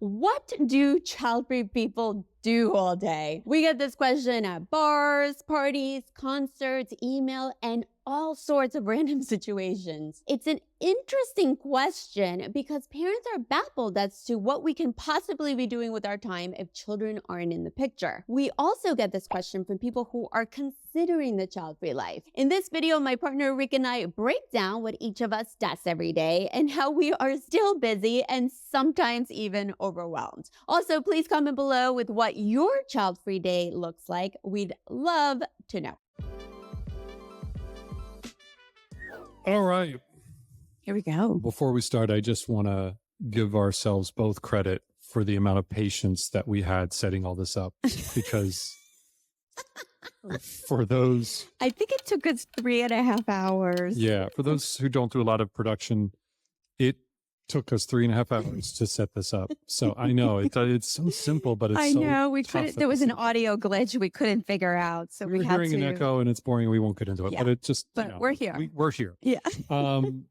What do child-free people do all day? We get this question at bars, parties, concerts, email, and all sorts of random situations. It's an interesting question because parents are baffled as to what we can possibly be doing with our time if children aren't in the picture. We also get this question from people who are considering the child-free life. In this video, my partner Rick and I break down what each of us does every day and how we are still busy and sometimes even overwhelmed. Also, please comment below with what your child-free day looks like. We'd love to know. All right. Here we go. Before we start, I just want to give ourselves both credit for the amount of patience that we had setting all this up, because for those... I think it took us 3.5 hours. Yeah, for those who don't do a lot of production, it took us 3.5 hours to set this up. So I know it's so simple, but it's I know we tough couldn't. There was an audio glitch we couldn't figure out, so we were had hearing to. an echo, and it's boring. We won't get into it, Yeah. but it just. But we're here. We're here. Yeah.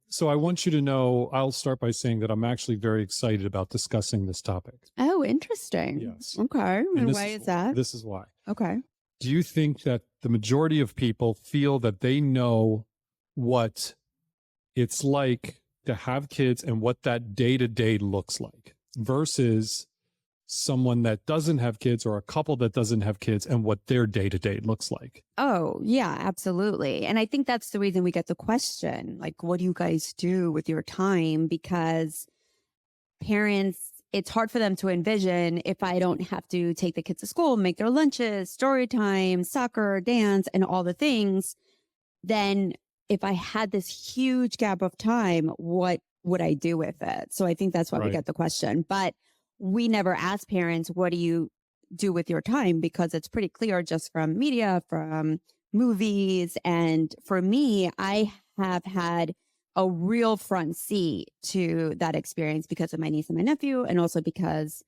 So I want you to know. I'll start by saying that I'm actually very excited about discussing this topic. Oh, interesting. Yes. Okay. And why is that? This is why. Okay. Do you think that the majority of people feel that they know what it's like to have kids and what that day-to-day looks like versus someone that doesn't have kids or a couple that doesn't have kids and what their day-to-day looks like? Oh, yeah, absolutely. And I think that's the reason we get the question, like, what do you guys do with your time? Because parents, it's hard for them to envision if I don't have to take the kids to school, make their lunches, story time, soccer, dance, and all the things, then if I had this huge gap of time, what would I do with it? So I think that's why we get the question. But we never ask parents, what do you do with your time? Because it's pretty clear just from media, from movies. And for me, I have had a real front seat to that experience because of my niece and my nephew, and also because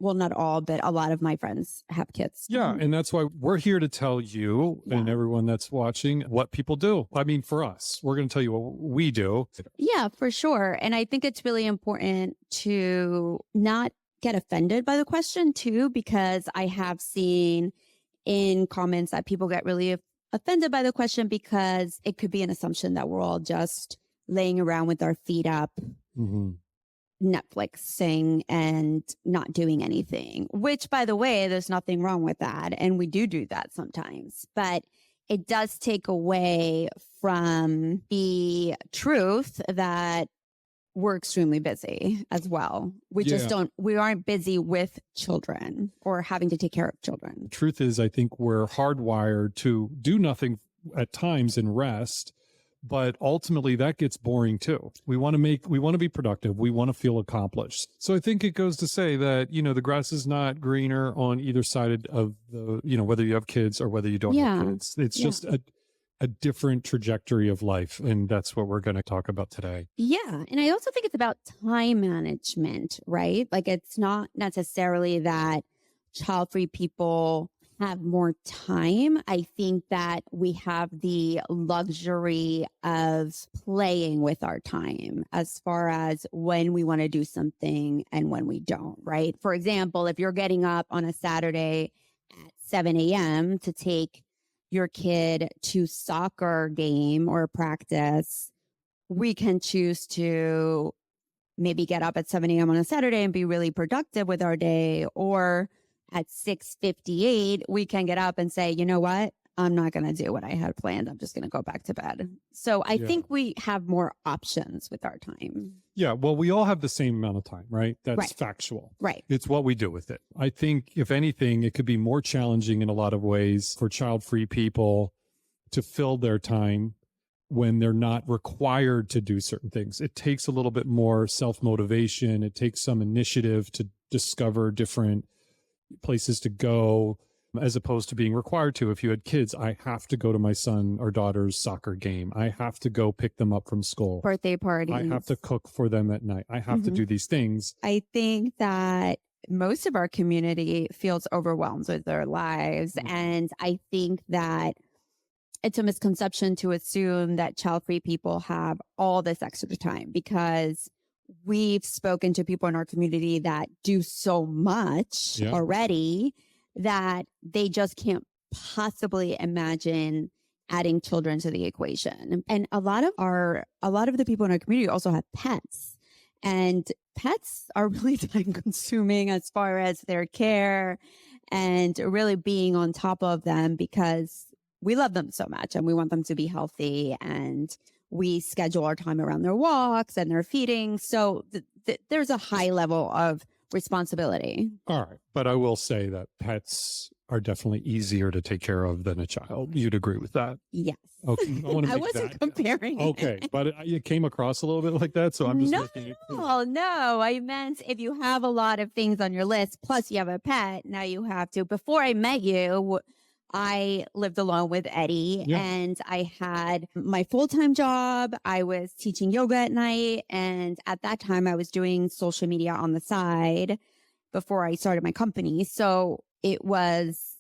not all, but a lot of my friends have kids. Yeah. And that's why we're here to tell you and everyone that's watching what people do. I mean, for us, we're going to tell you what we do. Yeah, for sure. And I think it's really important to not get offended by the question too, because I have seen in comments that people get really offended by the question because it could be an assumption that we're all just laying around with our feet up. Mm-hmm. Netflixing and not doing anything, which, by the way, there's nothing wrong with that. And we do that sometimes, but it does take away from the truth that we're extremely busy as well. We aren't busy with children or having to take care of children. The truth is, I think we're hardwired to do nothing at times and rest. But ultimately, that gets boring too. We want to be productive. We want to feel accomplished. So I think it goes to say that, the grass is not greener on either side of the, whether you have kids or whether you don't have kids. It's just a different trajectory of life. And that's what we're going to talk about today. Yeah. And I also think it's about time management, right? Like, it's not necessarily that child-free people have more time. I think that we have the luxury of playing with our time as far as when we want to do something and when we don't, right? For example, if you're getting up on a Saturday at 7 a.m. to take your kid to soccer game or practice, we can choose to maybe get up at 7 a.m. on a Saturday and be really productive with our day, or at 6:58, we can get up and say, you know what? I'm not going to do what I had planned. I'm just going to go back to bed. So I think we have more options with our time. Yeah. Well, we all have the same amount of time, right? That's factual. Right. It's what we do with it. I think, if anything, it could be more challenging in a lot of ways for child-free people to fill their time when they're not required to do certain things. It takes a little bit more self-motivation. It takes some initiative to discover different places to go, as opposed to being required to. If you had kids, I have to go to my son or daughter's soccer game. I have to go pick them up from school. Birthday parties. I have to cook for them at night. I have to do these things. I think that most of our community feels overwhelmed with their lives. And I think that it's a misconception to assume that child-free people have all this extra time, because we've spoken to people in our community that do so much already that they just can't possibly imagine adding children to the equation. And a lot of the people in our community also have pets, and pets are really time consuming as far as their care and really being on top of them, because we love them so much and we want them to be healthy, and we schedule our time around their walks and their feeding. So there's a high level of responsibility. All right. But I will say that pets are definitely easier to take care of than a child. You'd agree with that? Yes. Okay. I wasn't comparing. Okay. But it came across a little bit like that. So I'm just making it clear. No. I meant if you have a lot of things on your list, plus you have a pet, now you have to. Before I met you, I lived alone with Eddie, and I had my full-time job. I was teaching yoga at night. And at that time I was doing social media on the side before I started my company. So it was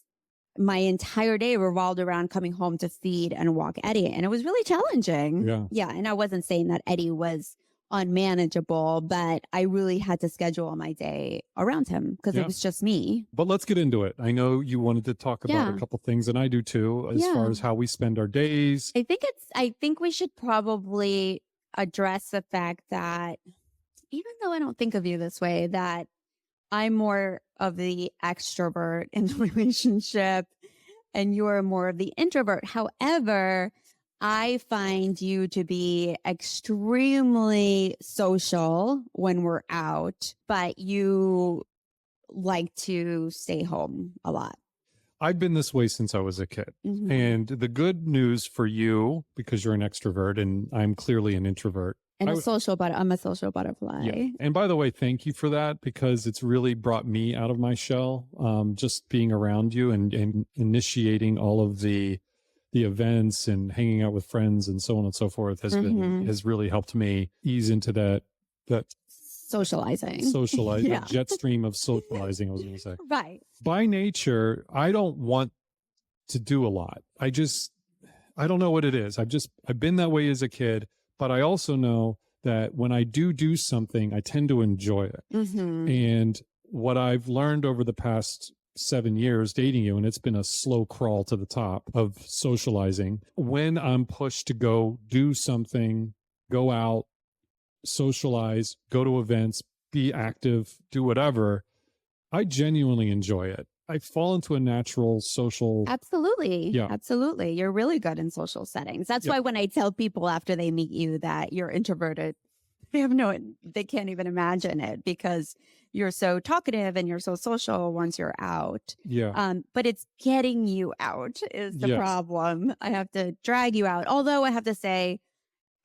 my entire day revolved around coming home to feed and walk Eddie. And it was really challenging. Yeah. And I wasn't saying that Eddie was unmanageable, but I really had to schedule my day around him because it was just me. But let's get into it. I know you wanted to talk about a couple things, and I do too, as far as how we spend our days. I think we should probably address the fact that, even though I don't think of you this way, that I'm more of the extrovert in the relationship and you're more of the introvert. However, I find you to be extremely social when we're out, but you like to stay home a lot. I've been this way since I was a kid. And the good news for you, because you're an extrovert and I'm clearly an introvert. And I'm a social butterfly. Yeah. And by the way, thank you for that, because it's really brought me out of my shell. Just being around you and initiating all of the events and hanging out with friends and so on and so forth has really helped me ease into that socializing, that jet stream of socializing, I was going to say. Right. By nature, I don't want to do a lot. I don't know what it is. I've been that way as a kid, but I also know that when I do something, I tend to enjoy it. And what I've learned over the past 7 years dating you, and it's been a slow crawl to the top of socializing, when I'm pushed to go do something, go out, socialize, go to events, be active, do whatever, I genuinely enjoy it. I fall into a natural social. Absolutely. Yeah. Absolutely. You're really good in social settings. That's why when I tell people after they meet you that you're introverted, they can't even imagine it, because you're so talkative and you're so social once you're out. Yeah. But it's getting you out is the problem. I have to drag you out. Although I have to say,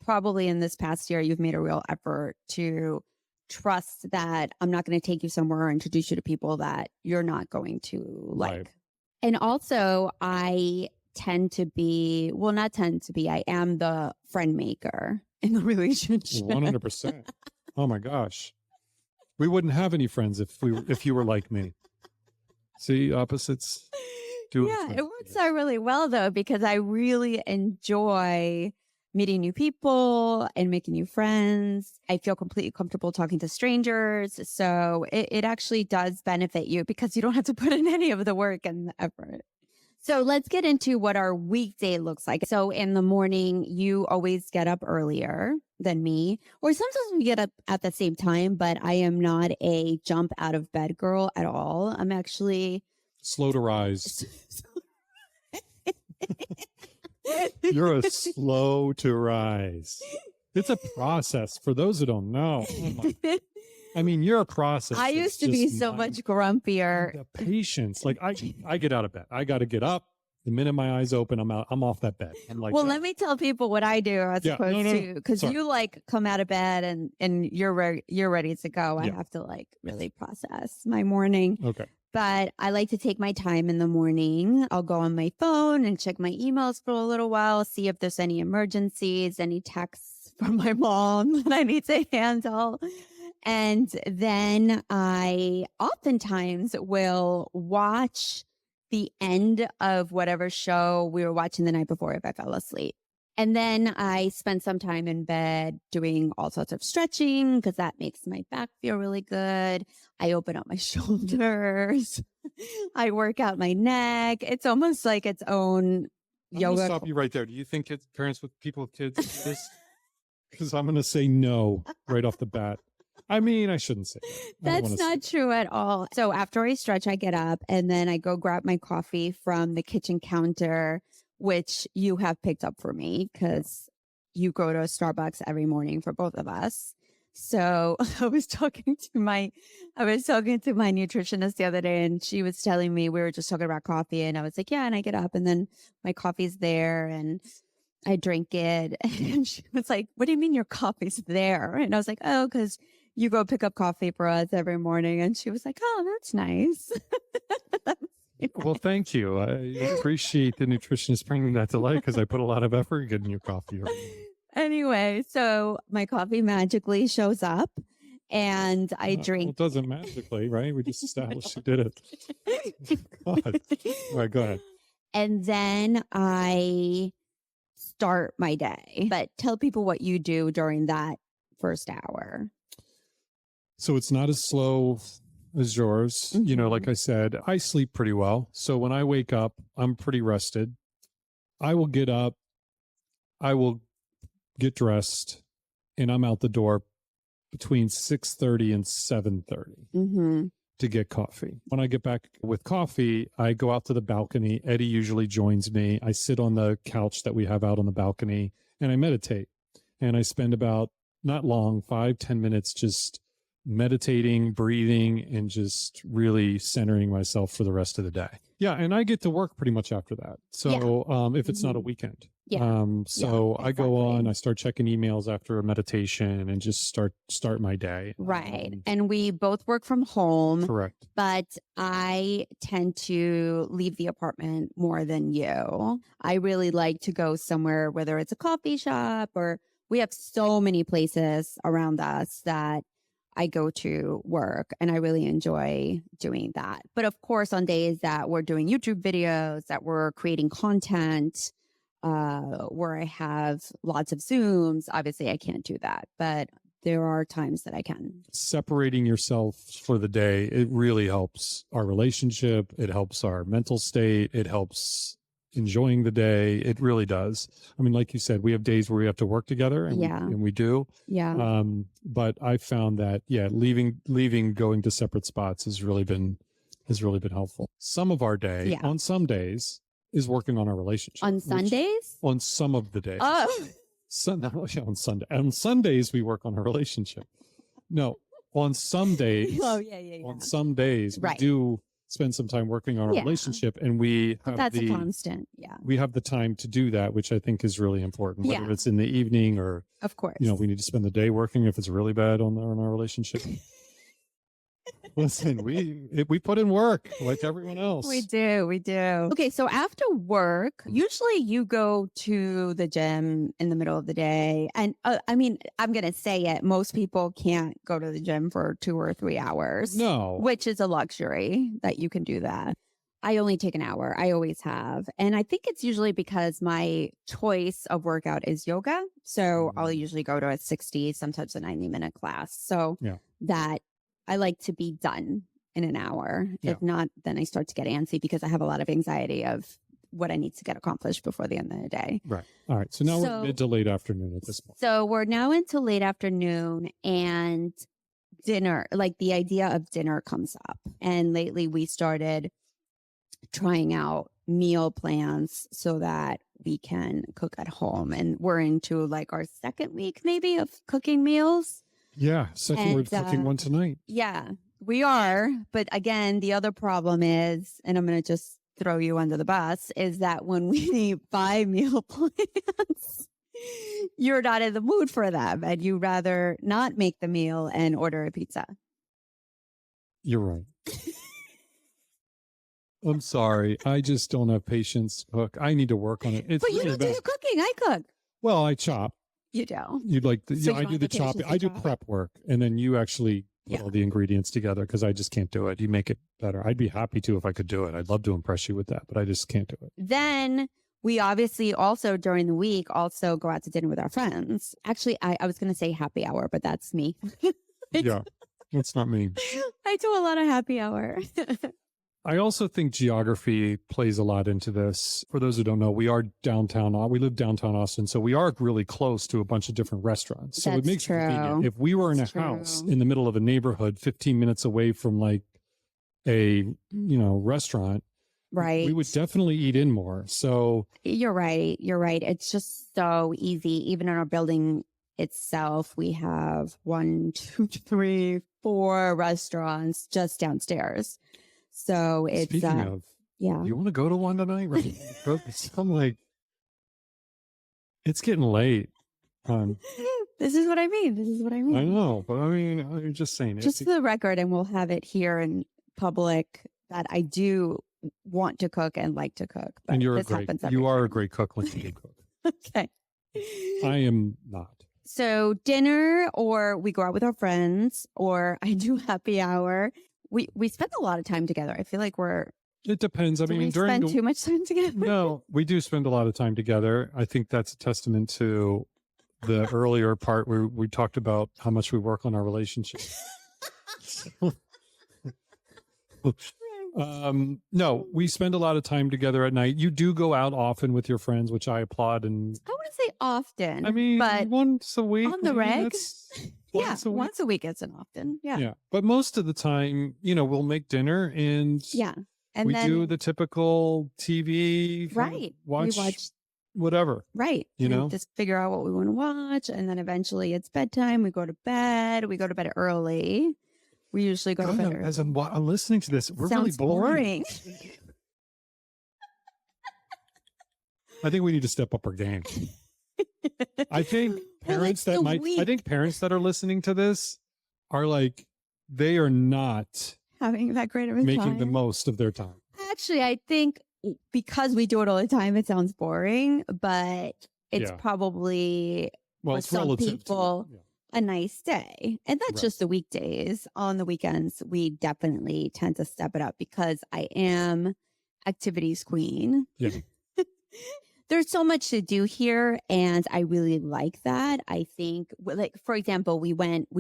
probably in this past year, you've made a real effort to trust that I'm not going to take you somewhere or introduce you to people that you're not going to like. Right. And also I I am the friend maker in the relationship. 100%. Oh my gosh. We wouldn't have any friends if you were like me. See, opposites do. Yeah, it works out really well though, because I really enjoy meeting new people and making new friends. I feel completely comfortable talking to strangers. So it actually does benefit you because you don't have to put in any of the work and the effort. So let's get into what our weekday looks like. So in the morning, you always get up earlier than me, or sometimes we get up at the same time, but I am not a jump out of bed girl at all. I'm actually slow to rise. You're a slow to rise. It's a process for those who don't know. Oh I mean, you're a process. I used to be so much grumpier. The patience. Like I get out of bed. I got to get up. The minute my eyes open, I'm out. I'm off that bed. I'm like, well, let me tell people what I do as opposed to, because you like come out of bed and you're ready to go. I have to like really process my morning. Okay. But I like to take my time in the morning. I'll go on my phone and check my emails for a little while, see if there's any emergencies, any texts from my mom that I need to handle. And then I oftentimes will watch the end of whatever show we were watching the night before if I fell asleep. And then I spend some time in bed doing all sorts of stretching because that makes my back feel really good. I open up my shoulders. I work out my neck. It's almost like its own I'm going to yoga. stop you right there. Do you think parents with people with kids do this? Because I'm going to say no right off the bat. I mean, I shouldn't say that. That's not true at all. So after I stretch, I get up and then I go grab my coffee from the kitchen counter, which you have picked up for me because you go to a Starbucks every morning for both of us. So I was talking to my nutritionist the other day, and she was telling me, we were just talking about coffee, and I was like, yeah, and I get up and then my coffee's there and I drink it. And she was like, what do you mean your coffee's there? And I was like, oh, because you go pick up coffee for us every morning. And she was like, oh, that's nice. Well, thank you. I appreciate the nutritionist bringing that to light because I put a lot of effort in getting your coffee. Anyway, so my coffee magically shows up and I drink. Well, it doesn't magically, right? We just established you did it. God. All right, go ahead. And then I start my day. But tell people what you do during that first hour. So it's not as slow as yours. Mm-hmm. You know, like I said, I sleep pretty well. So when I wake up, I'm pretty rested. I will get up, I will get dressed, and I'm out the door between 6:30 and 7:30 to get coffee. When I get back with coffee, I go out to the balcony. Eddie usually joins me. I sit on the couch that we have out on the balcony and I meditate. And I spend about, not long, 5-10 minutes just meditating, breathing, and just really centering myself for the rest of the day. Yeah, and I get to work pretty much after that. So if it's not a weekend. I go on, I start checking emails after a meditation and just start my day. Right. And we both work from home. Correct. But I tend to leave the apartment more than you. I really like to go somewhere, whether it's a coffee shop or we have so many places around us that I go to work, and I really enjoy doing that. But of course, on days that we're doing YouTube videos, that we're creating content, where I have lots of Zooms, obviously I can't do that, but there are times that I can. Separating yourself for the day, it really helps our relationship. It helps our mental state. It helps enjoying the day. It really does. I mean, like you said, we have days where we have to work together, and we do. Yeah. But I found that, leaving, going to separate spots has really been helpful. Some of our day, on some days, is working on our relationship. On Sundays? On some of the days. Oh. On Sunday. On Sundays, we work on our relationship. No, on some days. Oh, yeah. On some days, we do spend some time working on our relationship, and we have that's a constant. Yeah. We have the time to do that, which I think is really important, whether it's in the evening or, of course, we need to spend the day working if it's really bad on our relationship. Listen, we put in work like everyone else. We do. Okay, so after work, usually you go to the gym in the middle of the day. And I mean, I'm going to say it. Most people can't go to the gym for 2 or 3 hours. No. Which is a luxury that you can do that. I only take an hour. I always have. And I think it's usually because my choice of workout is yoga. So I'll usually go to a 60, sometimes a 90-minute class. So that I like to be done in an hour. Yeah. If not, then I start to get antsy because I have a lot of anxiety of what I need to get accomplished before the end of the day. Right. All right. So now we're mid to late afternoon at this point. So we're now into late afternoon, and dinner, like the idea of dinner comes up. And lately we started trying out meal plans so that we can cook at home. And we're into like our second week maybe of cooking meals. Yeah, we're cooking one tonight. Yeah, we are. But again, the other problem is, and I'm going to just throw you under the bus, is that when we buy meal plans, you're not in the mood for them, and you rather not make the meal and order a pizza. You're right. I'm sorry. I just don't have patience to cook. I need to work on it. But you don't do the cooking. I cook. Well, I chop. You do. You'd like the, I do the chopping. I do prep work, and then you actually put all the ingredients together because I just can't do it. You make it better. I'd be happy to if I could do it. I'd love to impress you with that, but I just can't do it. Then we obviously also during the week also go out to dinner with our friends. Actually, I was going to say happy hour, but that's me. Yeah, that's not me. I do a lot of happy hour. I also think geography plays a lot into this. For those who don't know, we are downtown. We live downtown Austin, so we are really close to a bunch of different restaurants. So it That's makes it convenient. true. If we were in a That's house true. in the middle of a neighborhood, 15 minutes away from like a restaurant, we Right. would definitely eat in more. So You're right. You're right. It's just so easy. Even in our building itself, we have 1, 2, 3, 4 restaurants just downstairs. So it's speaking of, yeah. you want to go to one tonight? Right? I'm like, it's getting late. This is what I mean. This is what I mean. I know, but I mean, I'm just saying. Just for the record, and we'll have it here in public that I do want to cook and like to cook. But and you are a great cook when you do cook. Okay. I am not. So dinner, or we go out with our friends, or I do happy hour. We spend a lot of time together. I feel like It depends. I do mean, we during spend too much time together? No, we do spend a lot of time together. I think that's a testament to the earlier part where we talked about how much we work on our relationship. No, we spend a lot of time together at night. You do go out often with your friends, which I applaud. And I wouldn't say often. I mean, but once a week on the reg. Yeah, once a week. once a week isn't often. Yeah. Yeah, but most of the time, we'll make dinner and And we then do the typical TV, right. watch We watch whatever. right. You know? Just figure out what we want to watch, and then eventually it's bedtime. We go to bed. We go to bed early. We usually go to bed early. As I'm listening to this, we're Sounds really boring. I think we need to step up our game. I think parents I think parents that are listening to this are like, they are not having that great of a making time. the most of their time. Actually, I think because we do it all the time, it sounds boring, but it's probably for it's some relative people a nice day. And that's Right. just the weekdays. On the weekends, we definitely tend to step it up because I am activities queen. Yeah. There's so much to do here, and I really like that. I think, like, for example, we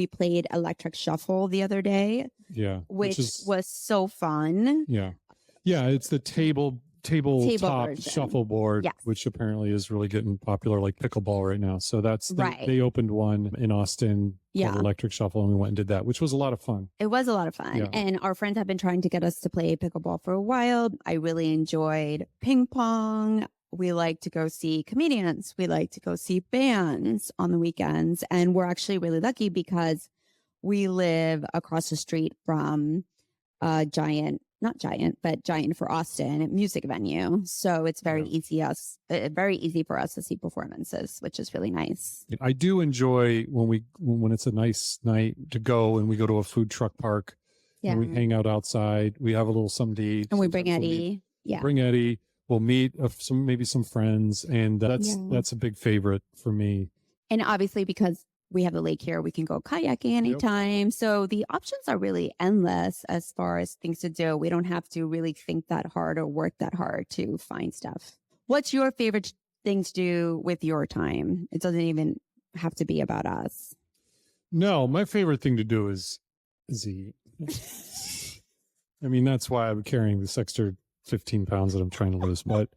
played Electric Shuffle the other day, which was so fun. Yeah. It's the tabletop version. shuffleboard, Yes. which apparently is really getting popular, like pickleball right now. So that's Right. They opened one in Austin called Electric Shuffle, and we went and did that, which was a lot of fun. It was a lot of fun. Yeah. And our friends have been trying to get us to play pickleball for a while. I really enjoyed ping pong. We like to go see comedians. We like to go see bands on the weekends. And we're actually really lucky because we live across the street from a giant for Austin music venue. So it's very easy for us to see performances, which is really nice. I do enjoy when it's a nice night to go and we go to a food truck park and we hang out outside. We have a little something to eat. And we bring Eddie. Bring Eddie. We'll meet some friends, and that's a big favorite for me. And obviously, because we have the lake here, we can go kayaking anytime. Yep. So the options are really endless as far as things to do. We don't have to really think that hard or work that hard to find stuff. What's your favorite thing to do with your time? It doesn't even have to be about us. No, my favorite thing to do is eat. I mean, that's why I'm carrying this extra 15 pounds that I'm trying to lose. But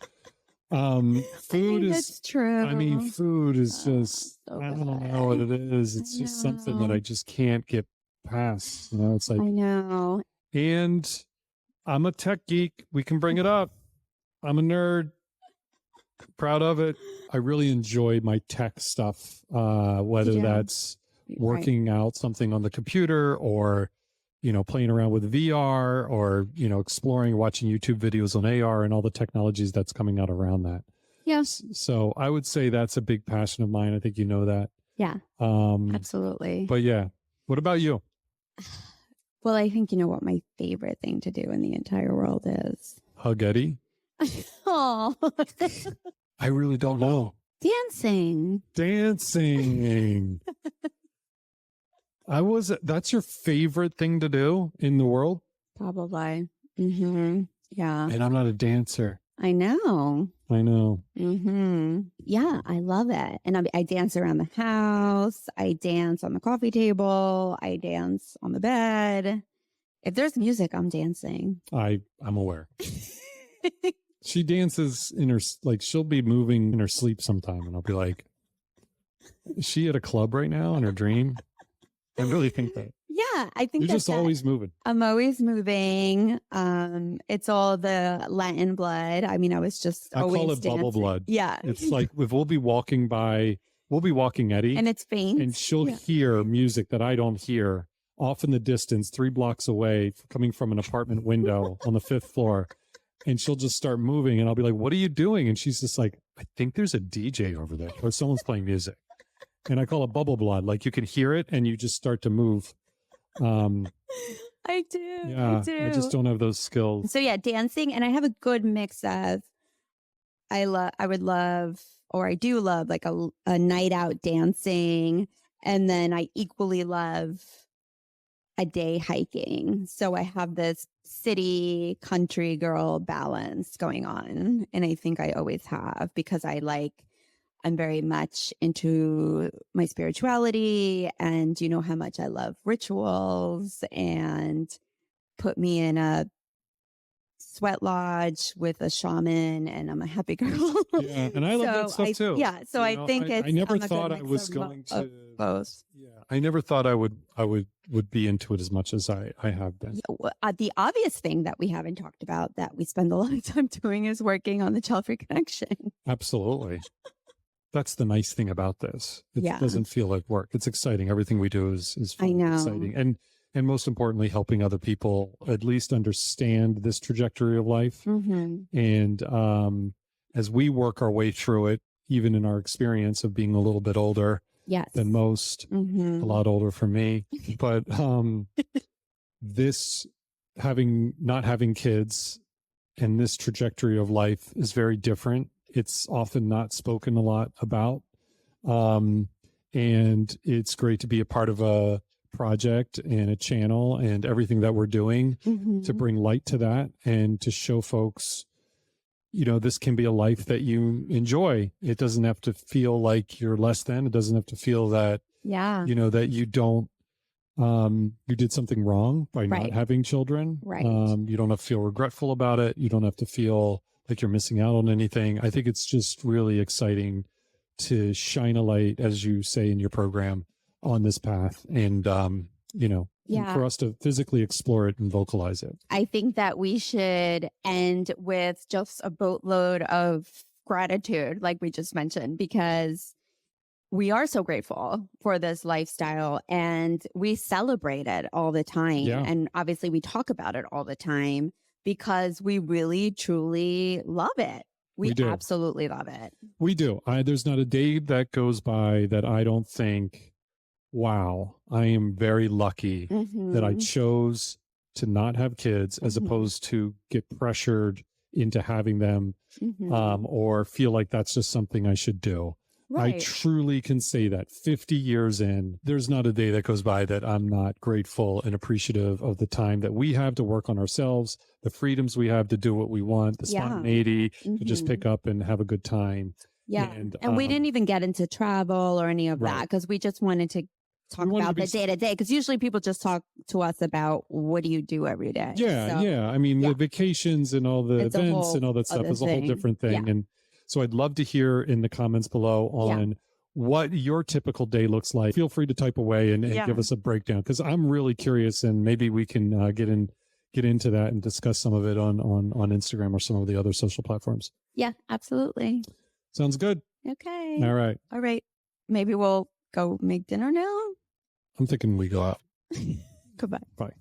food is that's true. I mean, food is just so I don't know what it is. It's just something that I just can't get past. It's like I know. And I'm a tech geek. We can bring it up. I'm a nerd. Proud of it. I really enjoy my tech stuff, whether that's working out something on the computer or playing around with VR or, exploring, watching YouTube videos on AR and all the technologies that's coming out around that. Yes. So I would say that's a big passion of mine. I think you know that. Yeah. Absolutely. But yeah. What about you? Well, I think you know what my favorite thing to do in the entire world is. Hug Eddie? Oh. I really don't know. Dancing. That's your favorite thing to do in the world? Probably. Mm-hmm. Yeah. And I'm not a dancer. I know. I know. Yeah, I love it. And I dance around the house. I dance on the coffee table. I dance on the bed. If there's music, I'm dancing. I'm aware. She dances in her, like, she'll be moving in her sleep sometime, and I'll be like, is she at a club right now in her dream? I really think that. Yeah, I think you're just always moving. I'm always moving. It's all the Latin blood. I mean, I was just I always call it dancing. bubble blood. Yeah. It's like if we'll be walking Eddie, and it's faint. and she'll hear music that I don't hear off in the distance, 3 blocks away, coming from an apartment window on the 5th floor. And she'll just start moving, and I'll be like, what are you doing? And she's just like, I think there's a DJ over there, or someone's playing music. And I call it bubble blood. Like, you can hear it and you just start to move. I do. Yeah, I do. I just don't have those skills. So yeah, dancing, and I have a good mix of I do love like a night out dancing, and then I equally love a day hiking. So I have this city country girl balance going on, and I think I always have, because I'm very much into my spirituality, and you know how much I love rituals, and put me in a sweat lodge with a shaman and I'm a happy girl. Yeah, and I love that stuff too. Yeah, so I think I never thought I was going to both. Yeah, I never thought I would be into it as much as I have been. Yeah, well, the obvious thing that we haven't talked about that we spend a lot of time doing is working on the Childfree connection. Absolutely. That's the nice thing about this. It doesn't feel like work. It's exciting. Everything we do is fun, I know. exciting. And most importantly, helping other people at least understand this trajectory of life. And as we work our way through it, even in our experience of being a little bit older than most, a lot older for me, but this not having kids and this trajectory of life is very different. It's often not spoken a lot about. And it's great to be a part of a project and a channel and everything that we're doing to bring light to that and to show folks, this can be a life that you enjoy. It doesn't have to feel like you're less than. It doesn't have to feel that, that you don't, you did something wrong by not having children. Right. You don't have to feel regretful about it. You don't have to feel like you're missing out on anything. I think it's just really exciting to shine a light, as you say in your program, on this path, and and for us to physically explore it and vocalize it. I think that we should end with just a boatload of gratitude, like we just mentioned, because we are so grateful for this lifestyle and we celebrate it all the time. Yeah. And obviously we talk about it all the time because we really, truly love it. We absolutely love it. We do. There's not a day that goes by that I don't think, wow, I am very lucky that I chose to not have kids as opposed to get pressured into having them or feel like that's just something I should do. Right. I truly can say that 50 years in, there's not a day that goes by that I'm not grateful and appreciative of the time that we have to work on ourselves, the freedoms we have to do what we want, the spontaneity to just pick up and have a good time. Yeah. And we didn't even get into travel or any of that because we just wanted to talk about the day to day, because usually people just talk to us about what do you do every day. I mean, the vacations and all the events and all that stuff is a whole different thing. And so I'd love to hear in the comments below on what your typical day looks like. Feel free to type away and give us a breakdown, because I'm really curious, and maybe we can get into that and discuss some of it on Instagram or some of the other social platforms. Yeah, absolutely. Sounds good. Okay. All right. Maybe we'll go make dinner now. I'm thinking we go out. Goodbye. Bye.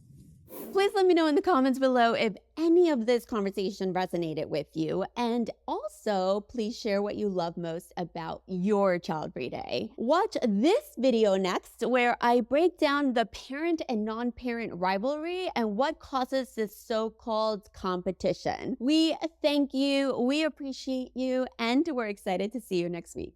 Please let me know in the comments below if any of this conversation resonated with you. And also, please share what you love most about your Childfree Day. Watch this video next, where I break down the parent and non-parent rivalry and what causes this so-called competition. We thank you, we appreciate you, and we're excited to see you next week.